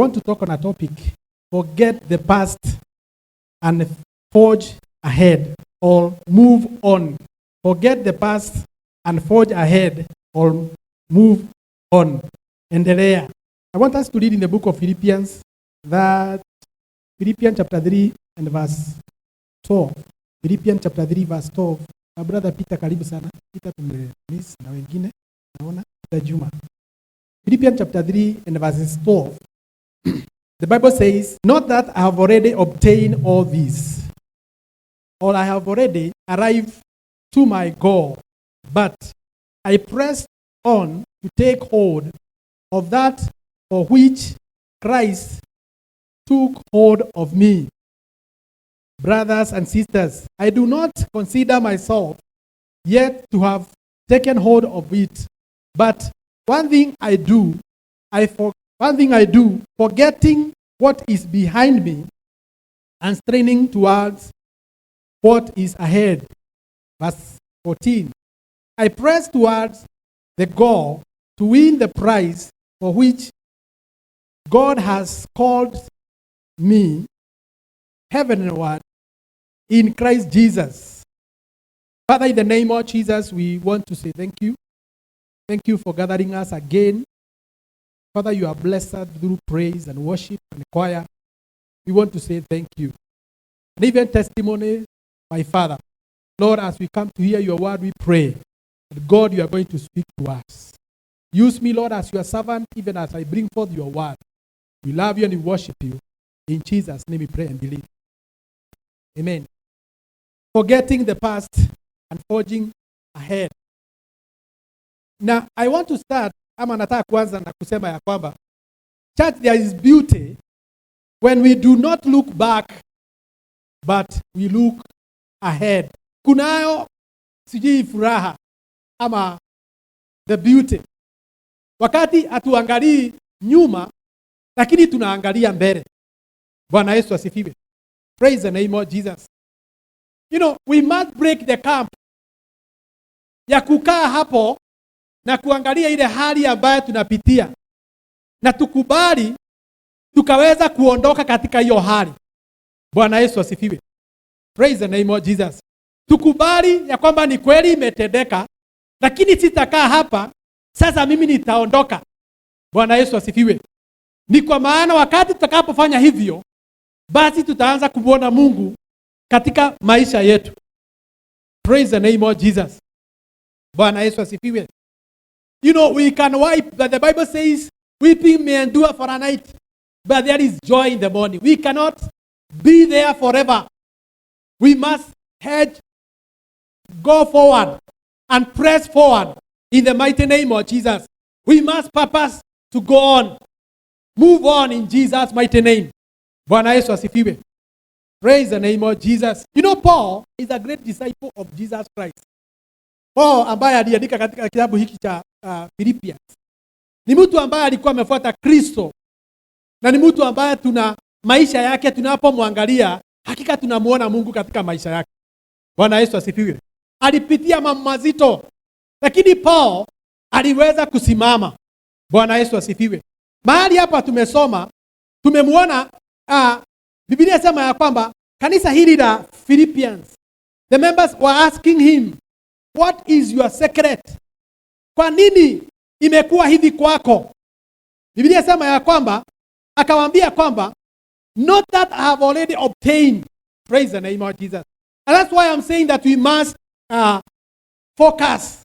want to talk on a topic, forget the past and forge ahead or move on. Forget the past and forge ahead or move on. Endelea. I want us to read in the book of Philippians, Philippians chapter 3 and verse 12. Philippians chapter 3 verse 12. My brother Peter, karibu sana. Peter tumemiss na wengine. Naona Peter Juma. Philippians chapter 3 and verse 12. The Bible says, not that I have already obtained all this, or I have already arrived to my goal, but I press on to take hold of that for which Christ took hold of me. Brothers and sisters, I do not consider myself yet to have taken hold of it, but one thing I do, forgetting what is behind me and straining towards what is ahead. Verse 14. I press towards the goal to win the prize for which God has called me heavenward in Christ Jesus. Father, in the name of Jesus, we want to say thank you. Thank you for gathering us again. Father, you are blessed through praise and worship and choir. We want to say thank you. And even testimony, my Father. Lord, as we come to hear your word, we pray that God, you are going to speak to us. Use me, Lord, as your servant, even as I bring forth your word. We love you and we worship you. In Jesus' name we pray and believe. Amen. Forgetting the past and forging ahead. Now, I want to start, ama nataka kuanza na kusema ya kwamba, church, there is beauty when we do not look back, but we look ahead. Kunayo sijui furaha ama the beauty wakati hatuangalii nyuma, lakini tunaangalia mbele. Bwana Yesu asifiwe. Praise the name of Jesus. You know, we must break the camp ya kukaa hapo na kuangalia ile hali ambayo tunapitia, na tukubali tukaweza kuondoka katika hiyo hali. Bwana Yesu asifiwe. Praise the name of Jesus. Tukubali ya kwamba ni kweli imetendeka, lakini sitakaa hapa sasa, mimi nitaondoka. Bwana Yesu asifiwe. Ni kwa maana wakati tutakapofanya hivyo, basi tutaanza kumwona Mungu katika maisha yetu. Praise the name of Jesus. Bwana Yesu asifiwe. You know, we can wipe, but the Bible says, weeping may endure for a night, but there is joy in the morning. We cannot be there forever. We must go forward and press forward in the mighty name of Jesus. We must purpose to go on. Move on in Jesus' mighty name. Bwana Yesu asifiwe. Praise the name of Jesus. You know, Paul is a great disciple of Jesus Christ. Paul ambaye aliandika katika kitabu hiki cha Philippians, ni mtu ambaye alikuwa amefuata Kristo, na ni mtu ambaye tuna maisha yake tunapomwangalia, hakika tunamuona Mungu katika maisha yake. Bwana Yesu asifiwe. Alipitia mambo mazito, lakini Paul aliweza kusimama. Bwana Yesu asifiwe. Mahali hapa tumesoma, tumemuona Biblia sema ya kwamba kanisa hili la Philippians, the members were asking him, what is your secret? Kwa nini imekuwa hivi kwako? Biblia sema ya kwamba akawaambia kwamba, not that I have already obtained. Praise the name of Jesus. And that's why I'm saying that we must focus.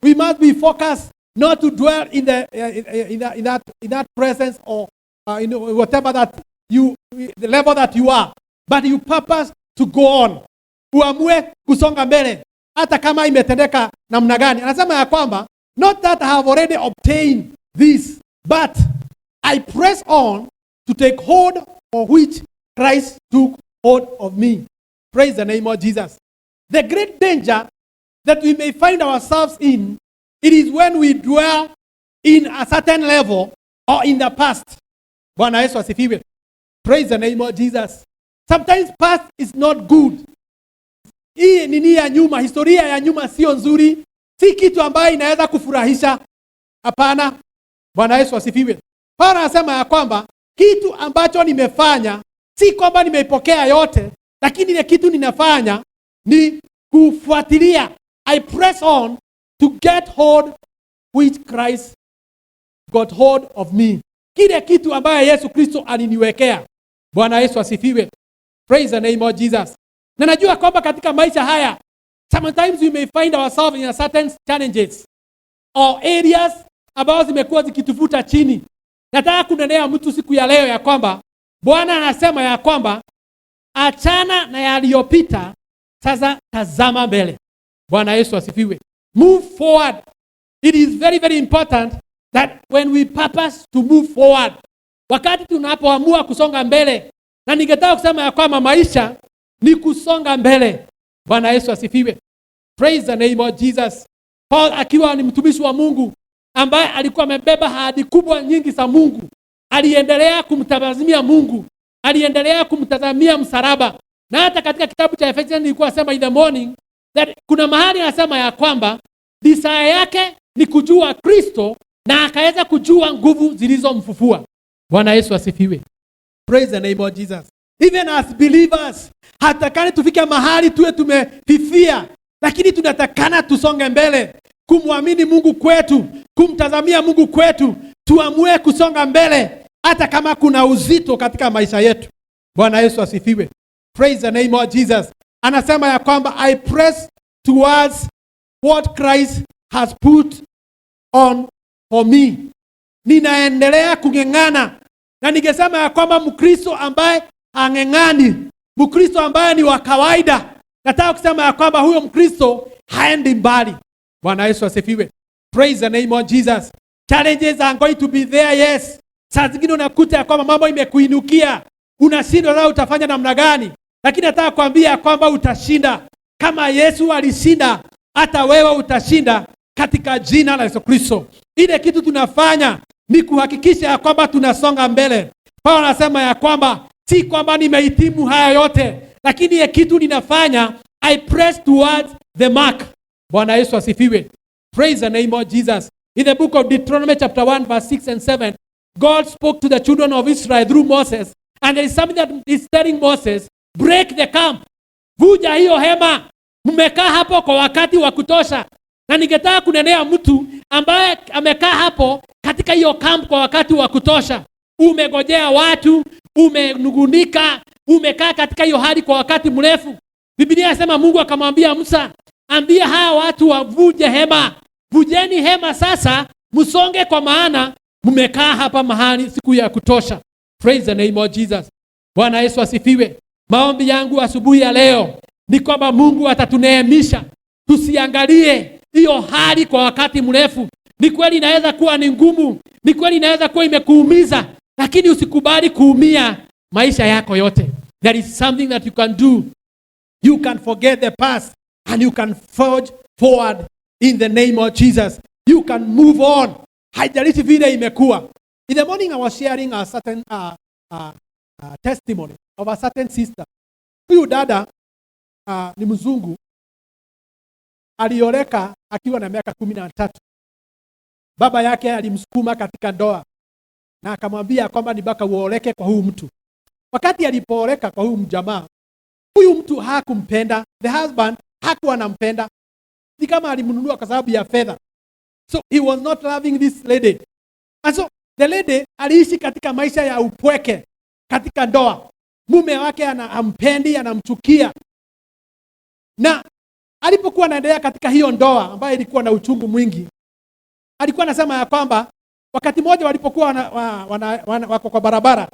We must be focused not to dwell in that presence or whatever that the level that you are, but you purpose to go on. Uamue kusonga mbele hata kama imetendeka namna gani. Anasema ya kwamba, not that I have already obtained this, but I press on to take hold of which Christ took hold of me. Praise the name of Jesus. The great danger that we may find ourselves in, it is when we dwell in a certain level or in the past. Bwana Yesu asifiwe. Praise the name of Jesus. Sometimes past is not good. Hii nini ya nyuma, historia ya nyuma sio nzuri, si kitu ambayo inaweza kufurahisha. Hapana. Bwana Yesu asifiwe. Paulo anasema ya kwamba kitu ambacho nimefanya si kwamba nimeipokea yote, lakini ile kitu ninafanya ni kufuatilia. I press on to get hold which Christ got hold of me. Kile kitu ambaye Yesu Kristo aliniwekea. Bwana Yesu asifiwe. Praise the name of Jesus. Na najua kwamba katika maisha haya, sometimes we may find ourselves in a certain challenges or areas ambazo zimekuwa zikituvuta chini. Nataka kunenea mtu siku ya leo ya kwamba Bwana anasema ya kwamba achana na yaliyopita, sasa tazama mbele. Bwana Yesu asifiwe. Move forward. It is very, very important that when we purpose to move forward, wakati tunapoamua kusonga mbele, na ningetaka kusema ya kwamba maisha ni kusonga mbele. Bwana Yesu asifiwe. Praise the name of Jesus. Paul akiwa ni mtumishi wa Mungu ambaye alikuwa amebeba ahadi kubwa nyingi za Mungu, aliendelea kumtazamia Mungu, aliendelea kumtazamia msalaba. Na hata katika kitabu cha Efesians nilikuwa nasema in the morning that kuna mahali anasema ya kwamba desire yake ni kujua Kristo na akaweza kujua nguvu zilizomfufua. Bwana Yesu asifiwe. Praise the name of Jesus. Even as believers, hatakani tufike mahali tuwe tumefifia, lakini tunatakana tusonge mbele, kumwamini Mungu kwetu, kumtazamia Mungu kwetu, tuamue kusonga mbele hata kama kuna uzito katika maisha yetu. Bwana Yesu asifiwe. Praise the name of Jesus. Anasema ya kwamba I press towards what Christ has put on for me. Ninaendelea kung'eng'ana. Na ningesema ya kwamba Mkristo ambaye hang'eng'ani, Mkristo ambaye ni wa kawaida, nataka kusema ya kwamba huyo Mkristo haendi mbali. Bwana Yesu asifiwe. Praise the name of Jesus. Challenges are going to be there, yes. Saa zingine unakuta ya kwamba mambo imekuinukia, unashindwa na utafanya namna gani, lakini nataka kuambia kwamba utashinda. Kama Yesu alishinda, hata wewe utashinda katika jina la Yesu Kristo. Ile kitu tunafanya ni kuhakikisha ya kwamba tunasonga mbele. Paulo anasema ya kwamba si kwamba nimehitimu haya yote, lakini ile kitu ninafanya, I press towards the mark. Bwana Yesu asifiwe. Praise the name of Jesus. In the book of Deuteronomy chapter 1 verse 6 and 7, God spoke to the children of Israel through Moses, and there is something that is telling Moses, break the camp. Vuja hiyo hema. Mmekaa hapo kwa wakati wa kutosha. Na ningetaka kunenea mtu ambaye amekaa hapo katika hiyo camp kwa wakati wa kutosha. Umegojea watu, umenugunika, umekaa katika hiyo hali kwa wakati mrefu. Biblia inasema Mungu akamwambia Musa, ambia hawa watu wavuje hema. Vujeni hema sasa, msonge kwa maana mmekaa hapa mahali siku ya kutosha. Praise the name of Jesus. Bwana Yesu asifiwe. Maombi yangu asubuhi ya leo ni kwamba Mungu atatuneemisha. Tusiangalie hiyo hali kwa wakati mrefu. Ni kweli inaweza kuwa ni ngumu, ni kweli inaweza kuwa imekuumiza, lakini usikubali kuumia maisha yako yote. There is something that you can do. You can forget the past and you can forge forward in the name of Jesus. You can move on. Haijalishi vile imekuwa. In the morning I was sharing a certain testimony of a certain sister. Huyu dada ni mzungu, alioleka akiwa na miaka 13. Baba yake alimsukuma katika ndoa na akamwambia kwamba ni baka uoleke kwa huyu mtu. Wakati alipooleka kwa huyu mjamaa, huyu mtu hakumpenda. The husband hakuwa anampenda. Ni kama alimnunua kwa sababu ya fedha. So he was not loving this lady. And so the lady aliishi katika maisha ya upweke katika ndoa. Mume wake anampendi, anamchukia. Na alipokuwa anaendelea katika hiyo ndoa ambayo ilikuwa na uchungu mwingi, alikuwa anasema ya kwamba wakati mmoja walipokuwa wako kwa barabara,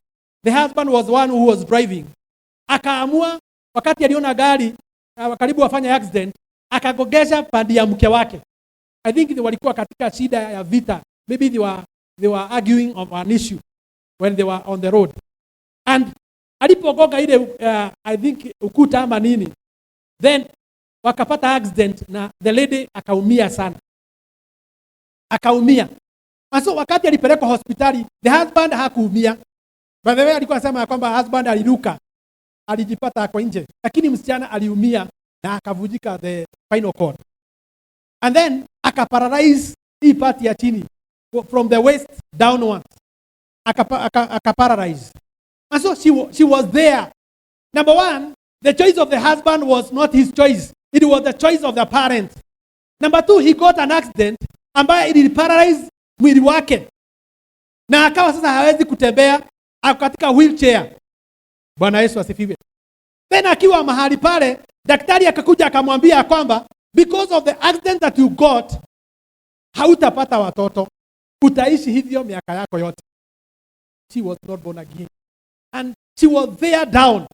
the husband was one who was driving. Akaamua wakati aliona gari karibu wafanya accident, akagogesha pande ya mke wake. I think walikuwa katika shida ya vita. Maybe they were arguing of an issue when they were on the road. And alipogoga ile I think ukuta ama nini, then wakapata accident na the lady akaumia sana. Akaumia. So wakati alipelekwa hospitali, the husband hakuumia. By the way, alikuwa anasema kwamba husband aliruka, alijipata ako nje, lakini msichana aliumia na akavujika the spinal cord. And then akaparalyze hii part ya chini from the waist downwards. akaparalyze. And so she was there. Number one, the choice of the husband was not his choice. It was the choice of the parent. Number two, he got an accident ambaye iliparalyze mwili wake. Na akawa sasa hawezi kutembea, ako katika wheelchair. Bwana Yesu asifiwe. Then akiwa mahali pale, daktari akakuja akamwambia kwamba because of the accident that you got, hautapata watoto. Utaishi hivyo miaka yako yote. She was not born again. And she was there down.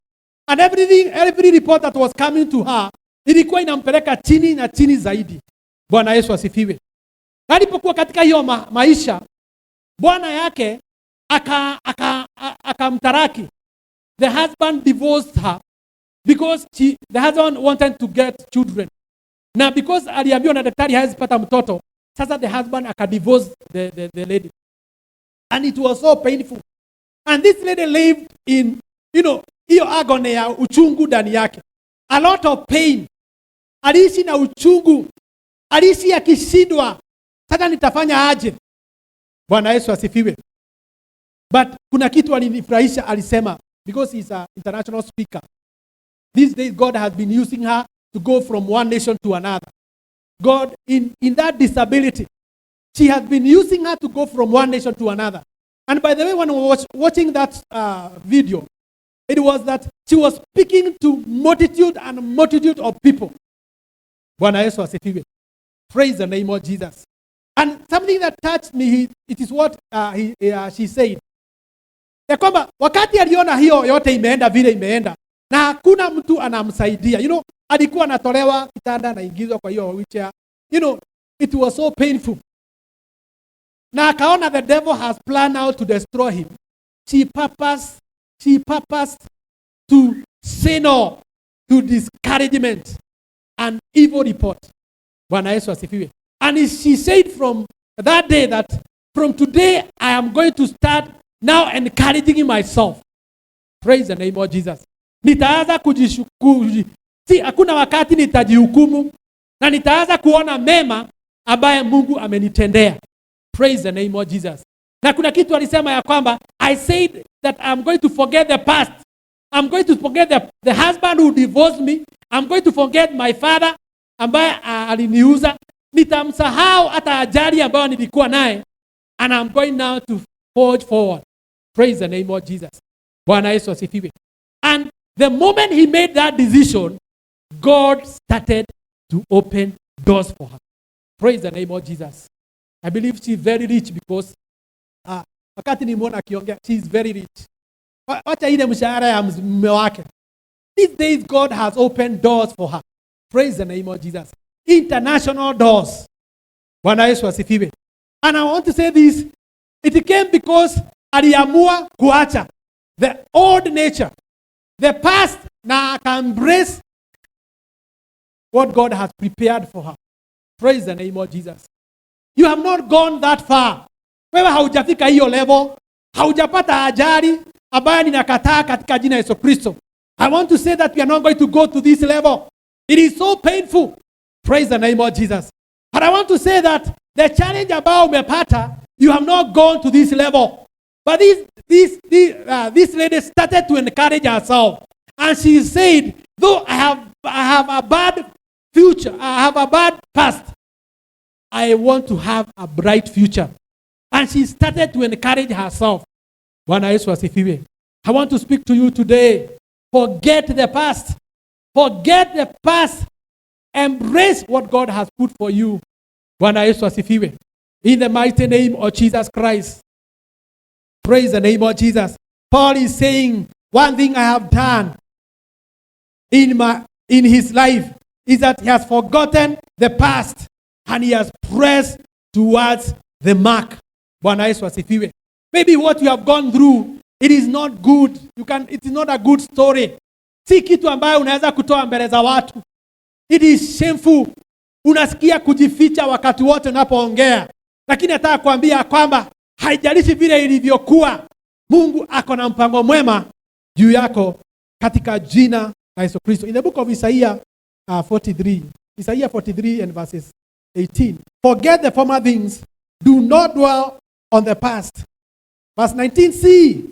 And every report that was coming to her, ilikuwa inampeleka chini na chini zaidi. Bwana Yesu asifiwe. Alipokuwa katika hiyo maisha, bwana yake akamtaraki. The husband divorced her because the husband wanted to get children. Na because aliambiwa na daktari hawezi pata mtoto, sasa the husband akadivorce the lady. And it was so painful. And this lady lived in, hiyo agony ya uchungu ndani yake. A lot of pain. Aliishi na uchungu. Aliishi akishindwa. Sasa nitafanya aje? Bwana Yesu asifiwe. But kuna kitu alinifurahisha, alisema, because he's an international speaker. These days God has been using her to go from one nation to another. God, in that disability, she has been using her to go from one nation to another. And by the way, when I was watching that video, it was that she was speaking to multitude of people. Bwana Yesu asifiwe. Praise the name of Jesus. And something that touched me, it is what she said. Ya kwamba wakati aliona hiyo yote imeenda vile imeenda, na hakuna mtu anamsaidia. Alikuwa anatolewa kitanda na ingizwa kwa hiyo wheelchair. It was so painful. Na akaona the devil has planned out to destroy him. She purposed to say no to discouragement and evil report. Bwana Yesu asifiwe. And she said from that day that from today I am going to start now encouraging myself. Praise the name of Jesus. Nitaanza kujishukuru. Hakuna wakati nitajihukumu, na nitaanza kuona mema ambaye Mungu amenitendea. Praise the name of Jesus. Na kuna kitu alisema ya kwamba I said that I'm going to forget the past. I'm going to forget the husband who divorced me. I'm going to forget my father ambaye aliniuza. Nitamsahau hata ajali ambayo nilikuwa naye. And I'm going now to forge forward. Praise the name of Jesus. Bwana Yesu asifiwe. And the moment he made that decision, God started to open doors for her. Praise the name of Jesus. I believe she's very rich because wakati nimeona akiongea, she's very rich. Wacha ile mshahara ya mume wake. These days God has opened doors for her. Praise the name of Jesus. International doors. Bwana Yesu asifiwe. And I want to say this. It came because aliamua kuacha the old nature, the past, na embrace what God has prepared for her. Praise the name of Jesus. You have not gone that far. Wewe haujafika hiyo level. Haujapata ajali ambayo ninakataa katika jina Yesu Kristo. I want to say that we are not going to go to this level. It is so painful. Praise the name of Jesus. But I want to say that the challenge about umepata, you have not gone to this level. But this lady started to encourage herself. And she said, though I have a bad future, I have a bad past, I want to have a bright future. And she started to encourage herself. Bwana Yesu asifiwe. I want to speak to you today. Forget the past. Forget the past. Embrace what God has put for you. Bwana Yesu asifiwe. In the mighty name of Jesus Christ. Praise the name of Jesus. Paul is saying, one thing I have done in his life is that he has forgotten the past and he has pressed towards the mark. Bwana Yesu asifiwe. Maybe what you have gone through, it is not good. It is not a good story. Si kitu ambayo unaweza kutoa mbele za watu. It is shameful. Unasikia kujificha wakati wote unapoongea. Lakini nataka kuambia kwamba haijalishi vile ilivyokuwa, Mungu ako na mpango mwema juu yako katika jina la Yesu Kristo. In the book of Isaiah 43 and verses 18. Forget the former things. Do not dwell on the past. Verse 19, see,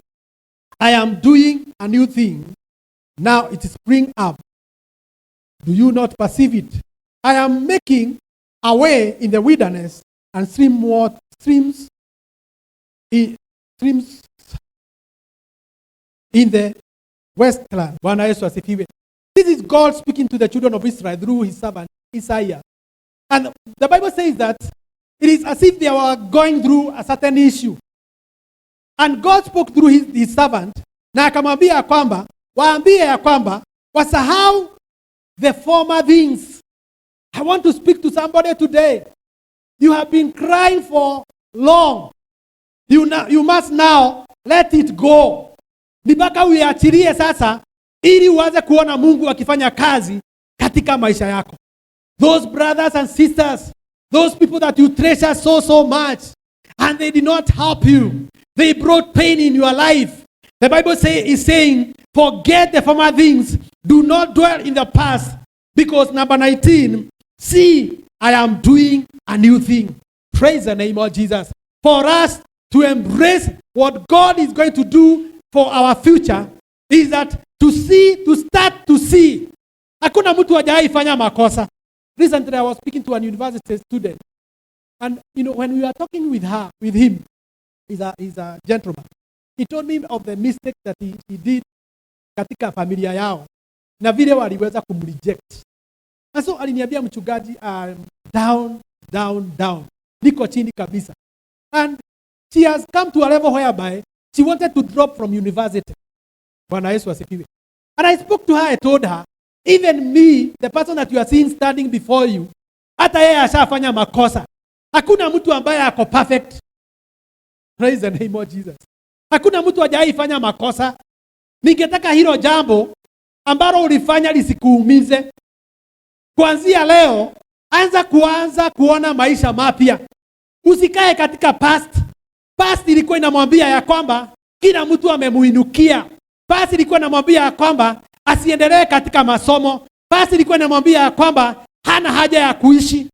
I am doing a new thing. Now it is spring up. Do you not perceive it? I am making a way in the wilderness and streams in the wasteland. This is God speaking to the children of Israel through his servant Isaiah. And the Bible says that it is as if they were going through a certain issue. And God spoke through his servant, na akamwambia ya kwamba, waambie ya kwamba, wasahau the former things. I want to speak to somebody today. You have been crying for long. You must now let it go. Nibaka uiachilie sasa, ili uanze kuona Mungu akifanya kazi katika maisha yako. Those brothers and sisters, those people that you treasure so much, and they did not help you. They brought pain in your life. The Bible is saying, forget the former things. Do not dwell in the past. Because number 19, see, I am doing a new thing. Praise the name of Jesus. For us to embrace what God is going to do for our future is that to start to see. Hakuna mtu hajawahi fanya makosa. Recently I was speaking to a university student. And when we were talking with him, he's a gentleman. He told me of the mistake that he did katika familia yao. Na vile waliweza kumreject. And so aliniambia mchungaji, down. Niko chini kabisa. And she has come to a level whereby she wanted to drop from university. Bwana Yesu asifiwe. And I spoke to her, I told her, even me, the person that you are seeing standing before you, hata yeye ashafanya makosa. Hakuna mtu ambaye ako perfect. Praise the name of Jesus. Hakuna mtu hajawahi fanya makosa. Ningetaka hilo jambo ambalo ulifanya lisikuumize. Kuanzia leo, anza kuona maisha mapya. Usikae katika past. Past ilikuwa inamwambia ya kwamba kila mtu amemuinukia. Past ilikuwa inamwambia ya kwamba asiendelee katika masomo. Past ilikuwa inamwambia ya kwamba hana haja ya kuishi.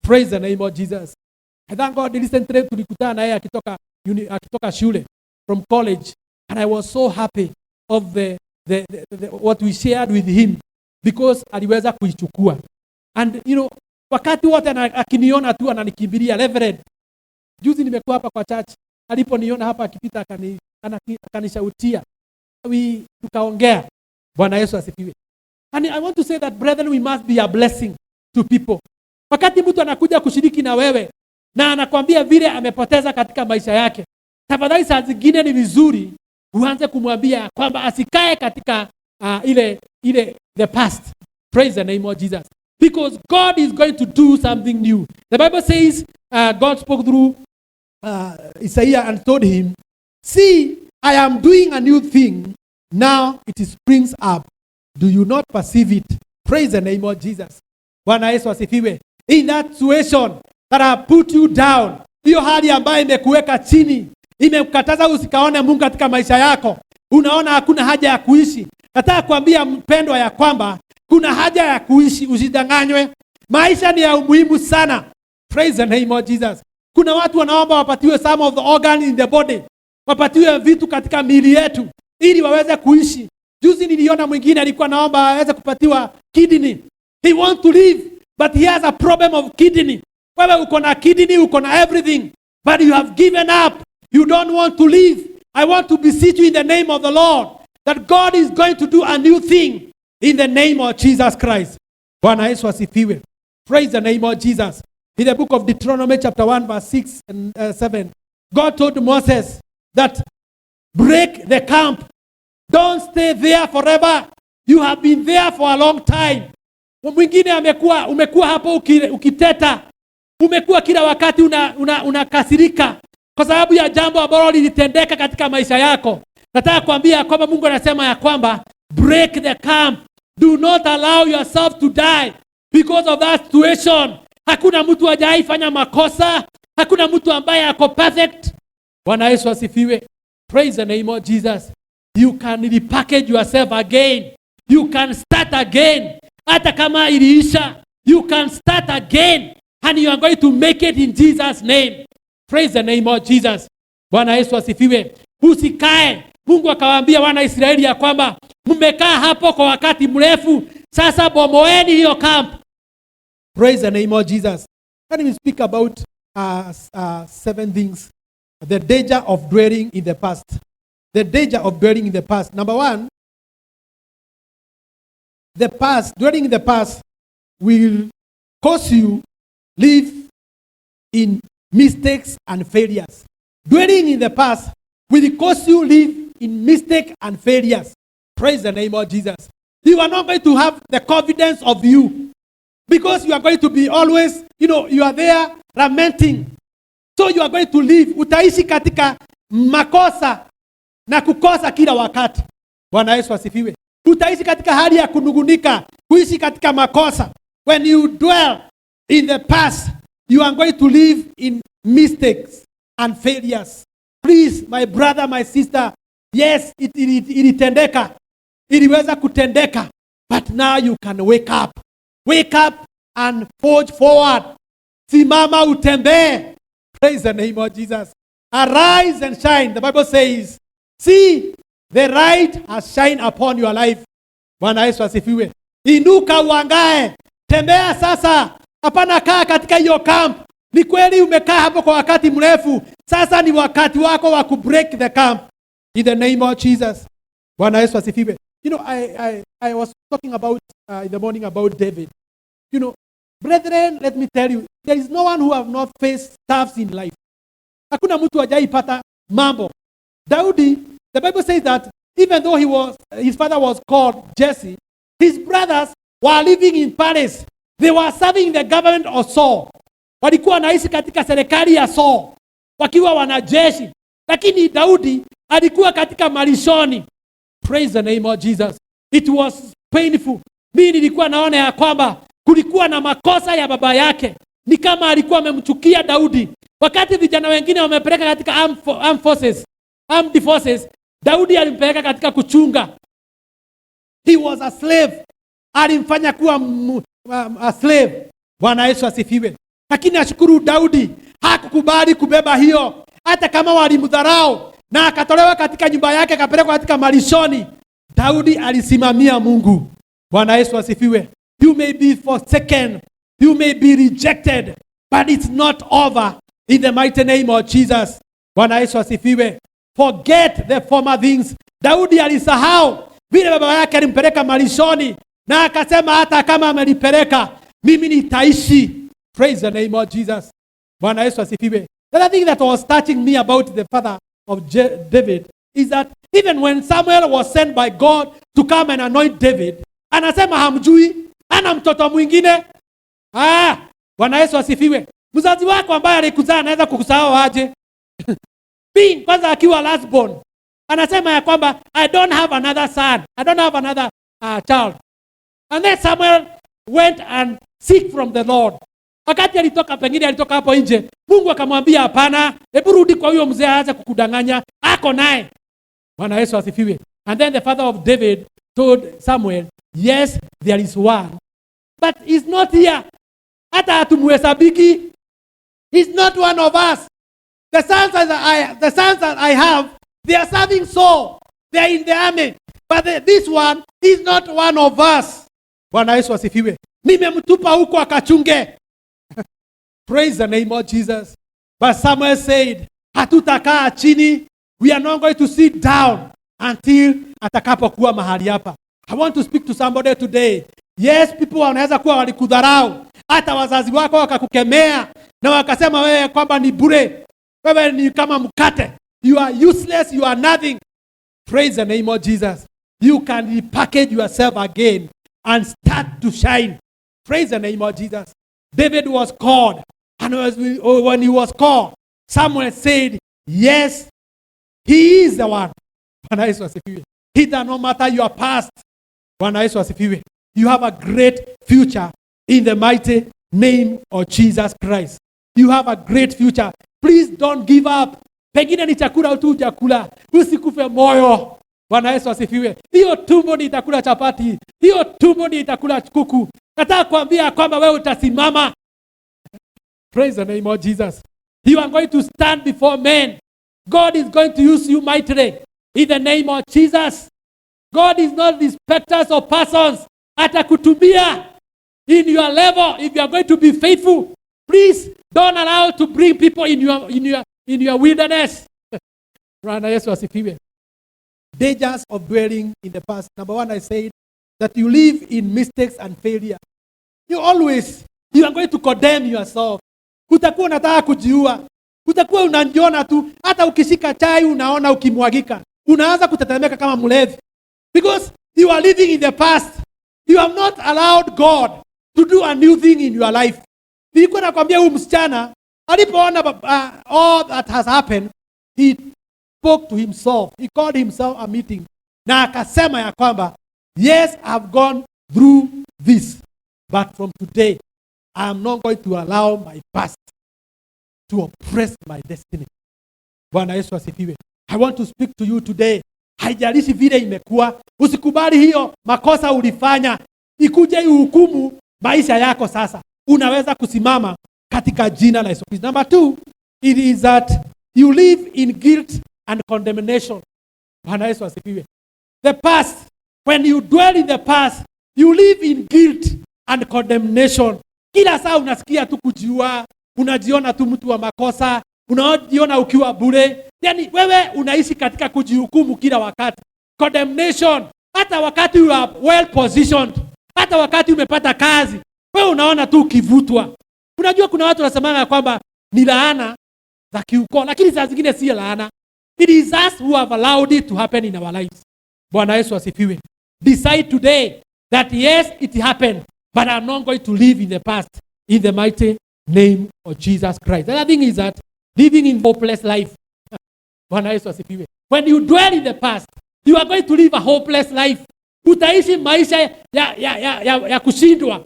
Praise the name of Jesus. I thank God recently tulikutana naye akitoka shule from college, and I was so happy of the what we shared with him because aliweza kuichukua. And wakati wote akiniona tu ananikimbilia, Reverend, juzi nimekuwa hapa kwa church, aliponiona hapa akipita akanishautia. Tukaongea. Bwana Yesu asifiwe. And I want to say that, brethren, we must be a blessing to people. Wakati mtu anakuja kushiriki na wewe na anakuambia vile amepoteza katika maisha yake, tafadhali saa zingine ni vizuri uanze kumwambia kwamba asikae katika the past. Praise the name of Jesus. Because God is going to do something new. The Bible says God spoke through Isaiah and told him, see, I am doing a new thing. Now it springs up. Do you not perceive it? Praise the name of Jesus. Bwana Yesu asifiwe. In that situation that I put you down, hiyo hali ambayo imekuweka chini, imekataza usikaone Mungu katika maisha yako, unaona hakuna haja ya kuishi. Nataka kuambia mpendwa ya kwamba kuna haja ya kuishi, usidanganywe. Maisha ni ya umuhimu sana. Praise the name of Jesus. Kuna watu wanaomba wapatiwe some of the organs in the body, wapatiwe vitu katika miili yetu ili waweze kuishi. Juzi niliona mwingine alikuwa naomba aweze kupatiwa kidney. He wants to live, but he has a problem of kidney. Wewe uko na kidney, uko na everything, but you have given up. You don't want to live. I want to beseech you in the name of the Lord that God is going to do a new thing in the name of Jesus Christ. Bwana Yesu asifiwe. Praise the name of Jesus. In the book of Deuteronomy chapter 1 verse 6 and 7, God told Moses that break the camp. Don't stay there forever. You have been there for a long time. Mwingine umekuwa hapo ukiteta. Umekuwa kila wakati unakasirika kwa sababu ya jambo ambalo lilitendeka katika maisha yako. Nataka kuambia kwamba Mungu anasema ya kwamba break the camp. Do not allow yourself to die because of that situation. Hakuna mtu hajawahi fanya makosa. Hakuna mtu ambaye ako perfect. Bwana Yesu asifiwe. Praise the name of Jesus. You can repackage yourself again. You can start again. Hata kama iliisha, you can start again. And you are going to make it in Jesus' name. Praise the name of Jesus. Bwana Yesu asifiwe. Usikae. Mungu akawaambia wana Israeli ya kwamba mmekaa hapo kwa wakati mrefu, sasa bomoeni hiyo camp. Praise the name of Jesus. Let me speak about 7 things. The danger of dwelling in the past. The danger of dwelling in the past. Number 1, the past, dwelling in the past will cause you live in mistakes and failures. Dwelling in the past will cause you live in mistake and failures. Praise the name of Jesus. You are not going to have the confidence of you because you are going to be always, you are there lamenting. So you are going to live. Utaishi katika makosa na kukosa kila wakati. Bwana Yesu asifiwe. Utaishi katika hali ya kunugunika, kuishi katika makosa. When you dwell in the past, you are going to live in mistakes and failures. Please, my brother, my sister, yes, ilitendeka. Iliweza kutendeka. But now you can wake up. Wake up and forge forward. Simama utembee. Praise the name of Jesus. Arise and shine. The Bible says, see, the light has shined upon your life. Bwana Yesu asifiwe. Inuka uangae. Tembea sasa. Hapana kaa katika hiyo camp. Ni kweli umekaa hapo kwa wakati mrefu. Sasa ni wakati wako wa kubreak the camp. In the name of Jesus. Bwana Yesu asifiwe. I was talking about in the morning about David. Brethren, let me tell you, there is no one who have not faced stuffs in life. Hakuna mtu hajaipata mambo. Daudi, the Bible says that even though his father was called Jesse, his brothers were living in palace. They were serving the government of Saul. Walikuwa wanaishi katika serikali ya Saul, wakiwa wanajeshi. Lakini Daudi alikuwa katika malishoni. Praise the name of Jesus. It was painful. Mimi nilikuwa naona ya kwamba kulikuwa na makosa ya baba yake. Ni kama alikuwa amemchukia Daudi. Wakati vijana wengine wamepeleka katika armed forces, Daudi alimpeleka katika kuchunga. He was a slave. Alimfanya kuwa a slave. Bwana Yesu asifiwe. Lakini ashukuru Daudi hakukubali kubeba hiyo. Hata kama walimdharau na akatolewa katika nyumba yake akapelekwa katika malishoni, Daudi alisimamia Mungu. Bwana Yesu asifiwe. You may be forsaken, you may be rejected, but it's not over in the mighty name of Jesus. Bwana Yesu asifiwe. Forget the former things. Daudi alisahau vile baba yake alimpeleka malishoni na akasema hata kama amelipeleka mimi nitaishi. Praise the name of Jesus. Bwana Yesu asifiwe. The other thing that was touching me about the father of David is that even when Samuel was sent by God to come and anoint David, anasema hamjui, ana mtoto mwingine. Bwana Yesu asifiwe. Mzazi wako ambaye alikuzaa anaweza kukusahau aje? Kwanza akiwa last born, anasema ya kwamba I don't have another son, I don't have another child. And then Samuel went and seek from the Lord. Wakati alitoka hapo nje, Mungu akamwambia hapana, hebu rudi kwa huyo mzee aanze kukudanganya, ako naye. Bwana Yesu asifiwe. And then the father of David told Samuel, yes, there is one, but he's not here. Hata hatumuhesabiki. He's not one of us. The sons that I have, they are serving Saul. They are in the army. But this one is not one of us. Bwana Yesu asifiwe. Nimemtupa huko akachunge. Praise the name of Jesus. But Samuel said, hatutakaa chini. We are not going to sit down until atakapokuwa mahali hapa. I want to speak to somebody today. Yes, people wanaweza kuwa walikudharau. Hata wazazi wako wakakukemea na wakasema wewe kwamba ni bure. Wewe ni kama mkate. You are useless, you are nothing. Praise the name of Jesus. You can repackage yourself again and start to shine. Praise the name of Jesus. David was called. And when he was called, Samuel said, yes, he is the one. Bwana Yesu asifiwe. It does not matter your past. Bwana Yesu asifiwe. You have a great future in the mighty name of Jesus Christ. You have a great future. Please don't give up. Pengine ni chakula tu hujakula. Usikufe moyo. Bwana Yesu asifiwe. Hiyo tumbo ni itakula chapati. Hiyo tumbo ni itakula kuku. Nataka kuambia kwamba wewe utasimama. Praise the name of Jesus. You are going to stand before men. God is going to use you mightily in the name of Jesus. God is not respecters of persons. Atakutumia in your level if you are going to be faithful. Please don't allow to bring people in your wilderness. Bwana Yesu asifiwe. Dangers of dwelling in the past. Number one, I said that you live in mistakes and failure. You are going to condemn yourself. Utakuwa unataka kujiua. Utakuwa unajiona tu, hata ukishika chai unaona ukimwagika. Unaanza kutetemeka kama mlevi. Because you are living in the past. You have not allowed God to do a new thing in your life. Nilikuwa nakwambia huyu msichana alipoona all that has happened, he spoke to himself. He called himself a meeting. Na akasema ya kwamba, yes, I've gone through this. But from today, I am not going to allow my past to oppress my destiny. Bwana Yesu asifiwe. I want to speak to you today. Haijalishi vile imekuwa, usikubali hiyo makosa ulifanya ikuje ihukumu maisha yako sasa. Unaweza kusimama katika jina la Yesu Kristo. Number 2, it is that you live in guilt and condemnation. Bwana Yesu asifiwe. The past, when you dwell in the past, you live in guilt and condemnation. Kila saa unasikia tu kujiua, unajiona tu mtu wa makosa, unajiona ukiwa bure. Yani wewe unaishi katika kujihukumu kila wakati. Condemnation, hata wakati you are well positioned, hata wakati umepata kazi, wewe unaona tu ukivutwa. Unajua kuna watu wanasema kwamba ni laana za kiukoo, lakini saa zingine si laana. It is us who have allowed it to happen in our lives. Bwana Yesu asifiwe. Decide today that yes, it happened, but I'm not going to live in the past, in the mighty name of Jesus Christ. The other thing is that living in hopeless life. Bwana Yesu asifiwe. When you dwell in the past, you are going to live a hopeless life. Utaishi maisha ya kushindwa.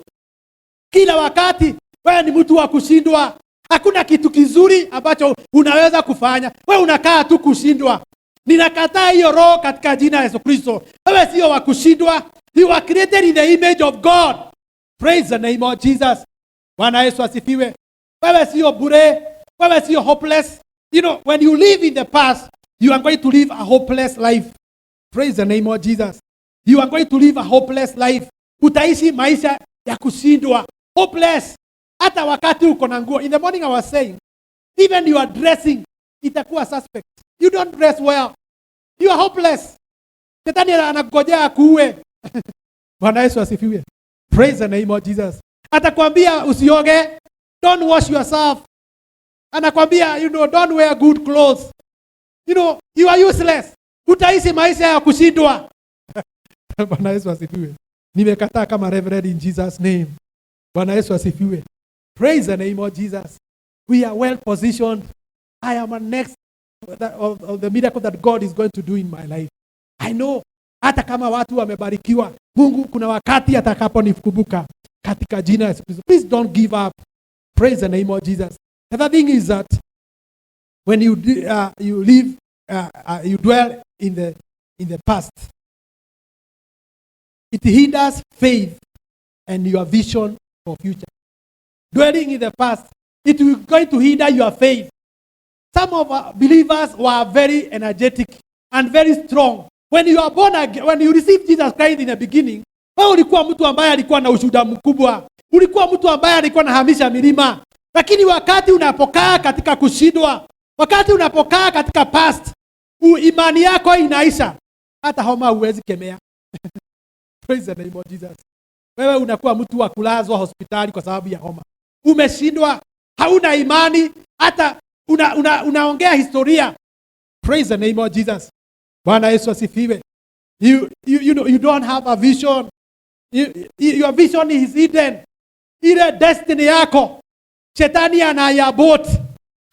Kila wakati wewe ni mtu wa kushindwa. Hakuna kitu kizuri ambacho unaweza kufanya. Wewe unakaa tu kushindwa. Ninakataa hiyo roho katika jina la Yesu Kristo. Wewe sio wa kushindwa. You are created in the image of God. Praise the name of Jesus. Bwana Yesu asifiwe. Wewe sio bure. Wewe sio hopeless. You know, when you live in the past, you are going to live a hopeless life. Praise the name of Jesus. You are going to live a hopeless life. Utaishi maisha ya kushindwa. Hopeless. Hata wakati uko na nguo. In the morning I was saying, even you are dressing, itakuwa suspect. You don't dress well. You are hopeless. Shetani anakujia kuue. Bwana Yesu asifiwe. Praise the name of Jesus. Atakwambia usioge. Don't wash yourself. Anakwambia, don't wear good clothes. You are useless. Utaishi maisha ya kushindwa. Bwana Yesu asifiwe. Nimekataa kama reverend in Jesus name. Bwana Yesu asifiwe. Praise the name of Jesus. We are well positioned. I am a next of the miracle that God is going to do in my life. I know. Hata kama watu wamebarikiwa, Mungu kuna wakati atakaponikumbuka katika jina la Yesu Kristo. Please don't give up. Praise the name of Jesus. The other thing is that when you dwell in the past, it hinders faith and your vision for future. Dwelling in the past, it will going to hinder your faith. Some of our believers were very energetic and very strong. When you are born again, when you receive Jesus Christ in the beginning, wewe ulikuwa mtu ambaye alikuwa na ushuhuda mkubwa. Ulikuwa mtu ambaye alikuwa anahamisha milima. Lakini wakati unapokaa katika kushindwa, wakati unapokaa katika past, imani yako inaisha. Hata homa huwezi kemea. Praise the name of Jesus. Wewe unakuwa mtu wa kulazwa hospitali kwa sababu ya homa. Umeshindwa, hauna imani, hata unaongea historia. Praise the name of Jesus. Bwana Yesu asifiwe. You don't have a vision. Your vision is hidden. Ile destiny yako Shetani anayabot.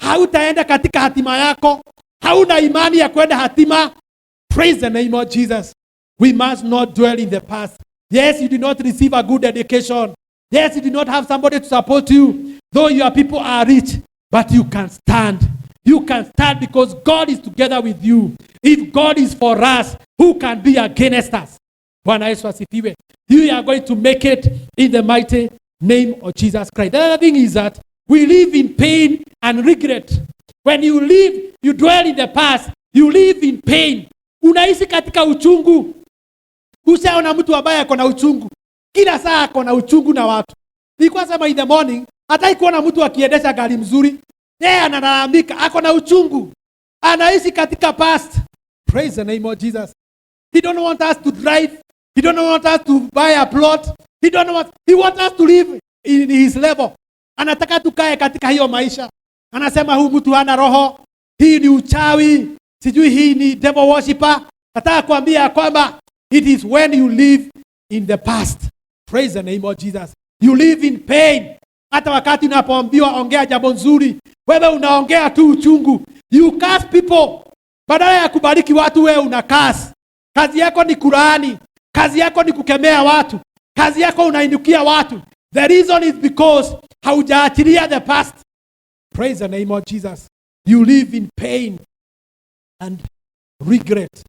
Hautaenda katika hatima yako. Hauna imani ya kwenda hatima. Praise the name of Jesus. We must not dwell in the past. Yes, you did not receive a good education. Yes, you did not have somebody to support you. Though your people are rich, but you can stand. You can stand because God is together with you. If God is for us, who can be against us? Bwana Yesu asifiwe. You are going to make it in the mighty name of Jesus Christ. The other thing is that we live in pain and regret. When you live, you dwell in the past, you live in pain. Unaishi katika uchungu. Ushaona mtu ambaye ako na uchungu. Kila saa ako na uchungu na watu. Nilikuwa sema in the morning, hataki kuona mtu akiendesha gari mzuri. Yeye analalamika, ako na uchungu. Anaishi katika past. Praise the name of Jesus. He don't want us to drive. He don't want us to buy a plot. He wants us to live in his level. Anataka tukae katika hiyo maisha. Anasema huyu mtu hana roho. Hii ni uchawi. Sijui hii ni devil worshiper. Nataka kuambia kwamba it is when you live in the past. Praise the name of Jesus. You live in pain. Hata wakati unapoambiwa ongea jambo nzuri, wewe unaongea tu uchungu. You curse people. Badala ya kubariki watu, wewe una curse. Kazi yako ni kulaani. Kazi yako ni kukemea watu. Kazi yako unainukia watu. The reason is because haujaachilia the past. Praise the name of Jesus. You live in pain and regret.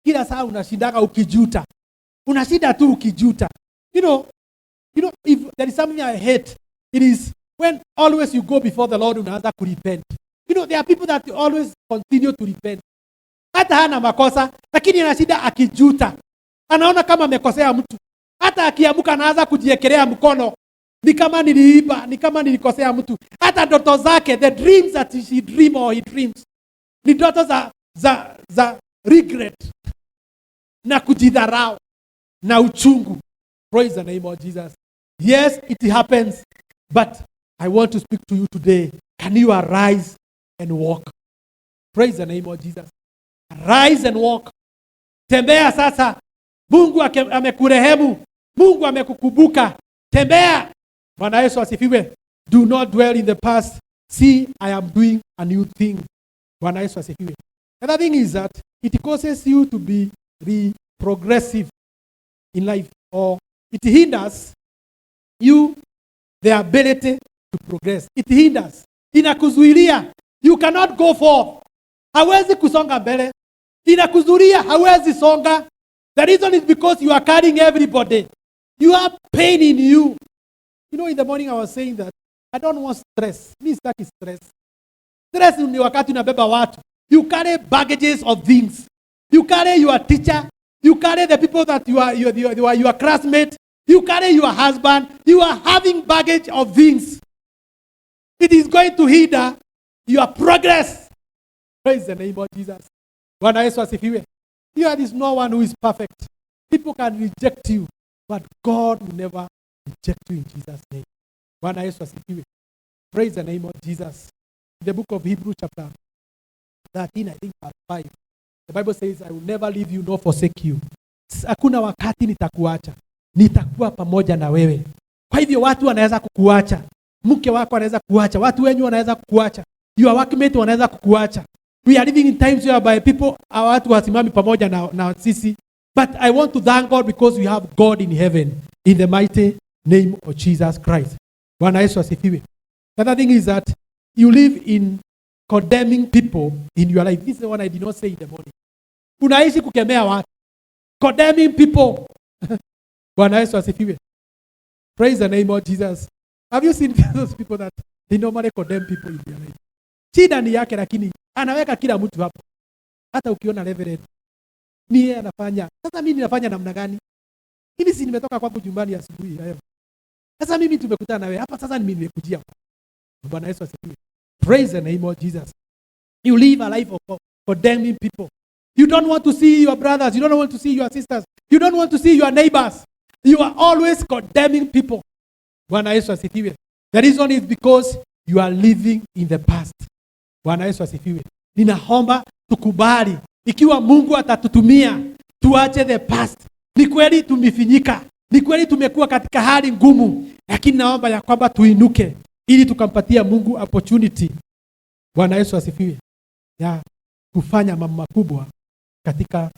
Kila saa unashindaga ukijuta. Unashinda tu ukijuta. You know, if there is something I hate, it is when always you go before the Lord unaanza kurepent. There are people that always continue to repent. Hata hana makosa, lakini anashinda akijuta. Anaona kama amekosea mtu. Hata akiamuka anaanza kujiekelea mkono. Ni kama niliiba, ni kama nilikosea mtu. Hata ndoto zake, the dreams that she dream or he dreams, ni ndoto za regret na kujidharau na uchungu. Praise the name of Jesus. Yes, it happens, but I want to speak to you today. Can you arise and walk? Praise the name of Jesus. Arise and walk. Tembea sasa. Mungu amekurehemu. Mungu amekukumbuka. Tembea. Bwana Yesu asifiwe. Do not dwell in the past. See, I am doing a new thing. Bwana Yesu asifiwe. Another thing is that it causes you to be progressive in life, or it hinders you the ability to progress. It hinders. Inakuzuilia. You cannot go forth. Hawezi kusonga mbele. Inakuzuilia, hawezi songa. The reason is because you are carrying everybody. You have pain in you. In the morning I was saying that I don't want stress. Me sitaki stress. Stress ni wakati unabeba watu. You carry baggages of things. You carry your teacher. You carry the people that you are your classmate. You carry your husband. You are having baggage of things. It is going to hinder your progress. Praise the name of Jesus. Bwana Yesu asifiwe. There is no one who is perfect. People can reject you, but God will never reject you in Jesus' name. Bwana Yesu asifiwe. Praise the name of Jesus. In the book of Hebrews chapter 13, I think verse 5, the Bible says, I will never leave you nor forsake you. Hakuna wakati nitakuacha. Nitakuwa pamoja na wewe. Kwa hivyo watu wanaweza kukuacha. Mke wako anaweza kukuacha. Watu wenyu wanaweza kukuacha. Your workmate wanaweza kukuacha. We are living in times whereby people are watu wasimami pamoja na sisi. But I want to thank God because we have God in heaven in the mighty name of Jesus Christ. Bwana Yesu asifiwe. The other thing is that you live in condemning people in your life. This is the one I did not say in the morning. Unaishi kukemea watu. Condemning people. Bwana Yesu asifiwe. Praise the name of Jesus. Have you seen those people that they normally condemn people in their life? Shida ni yake lakini anaweka kila mtu hapo. Hata ukiona reverend ni yeye anafanya. Sasa mimi ninafanya namna gani? Hivi si nimetoka kwangu nyumbani asubuhi leo. Sasa mimi tumekutana na wewe hapa, sasa mimi nimekujia. Bwana Yesu asifiwe. Praise the name of Jesus. You live a life of condemning people. You don't want to see your brothers, you don't want to see your sisters, you don't want to see your neighbors. You are always condemning people. Bwana Yesu asifiwe. The reason is because you are living in the past. Bwana Yesu asifiwe. Ninaomba tukubali, ikiwa Mungu atatutumia, tuache the past. Ni kweli tumefinyika. Ni kweli tumekuwa katika hali ngumu, lakini naomba ya kwamba tuinuke ili tukampatia Mungu opportunity. Bwana Yesu asifiwe. Ya kufanya mambo makubwa katika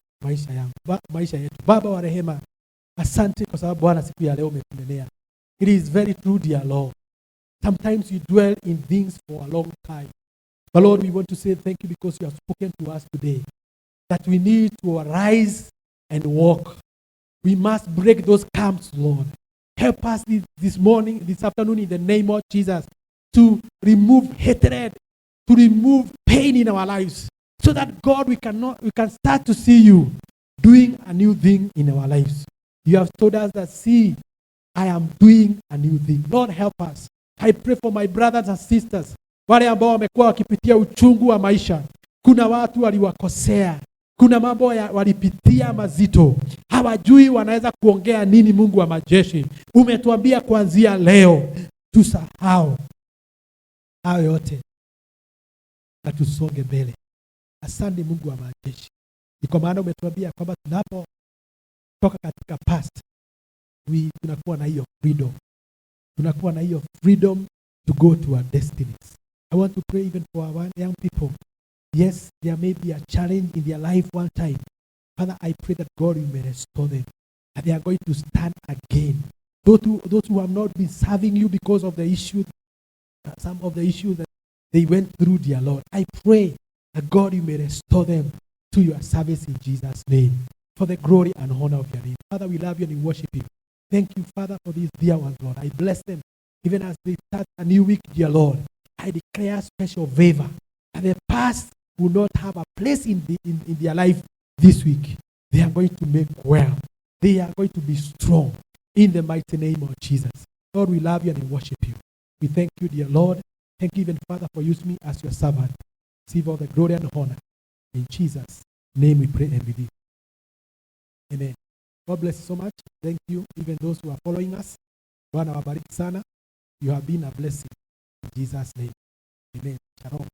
maisha yetu. Baba wa rehema, asante kwa sababu Bwana siku ya leo umetuendelea. It is very true, dear Lord. Sometimes we dwell in things for a long time. But Lord, we want to say thank you because you have spoken to us today that we need to arise and walk. We must break those camps, Lord. Help us this morning, this afternoon, in the name of Jesus, to remove hatred, to remove pain in our lives, so that God, we can start to see you doing a new thing in our lives. You have told us that, see, I am doing a new thing. Lord, help us. I pray for my brothers and sisters, wale ambao wamekuwa wakipitia uchungu wa maisha. Kuna watu waliwakosea, kuna mambo walipitia mazito, hawajui wanaweza kuongea nini. Mungu wa majeshi, umetuambia kuanzia leo tusahau hayo yote na tusonge mbele. Asante Mungu wa majeshi, ni kwa maana umetuambia kwamba tunapotoka katika past, tunakuwa na hiyo freedom. Tunakuwa na hiyo freedom to go to our destinies. I want to pray even for our young people. Yes, there may be a challenge in their life one time. Father, I pray that God, you may restore them, and they are going to stand again. Those who have not been serving you because of the issue, some of the issues that they went through, dear Lord, I pray that God, you may restore them to your service in Jesus' name, for the glory and honor of your name. Father, we love you and we worship you. Thank you, Father, for these dear ones, Lord. I bless them even as they start a new week, dear Lord. I declare special favor, and the past will not have a place in their life this week. They are going to make well. They are going to be strong in the mighty name of Jesus. Lord, we love you and we worship you. We thank you, dear Lord. Thank you, even Father, for using me as your servant. Receive all the glory and honor. In Jesus' name we pray and believe. Amen. God bless you so much. Thank you, even those who are following us. Bwana wabariki sana. You have been a blessing. In Jesus' name. Amen. Shalom.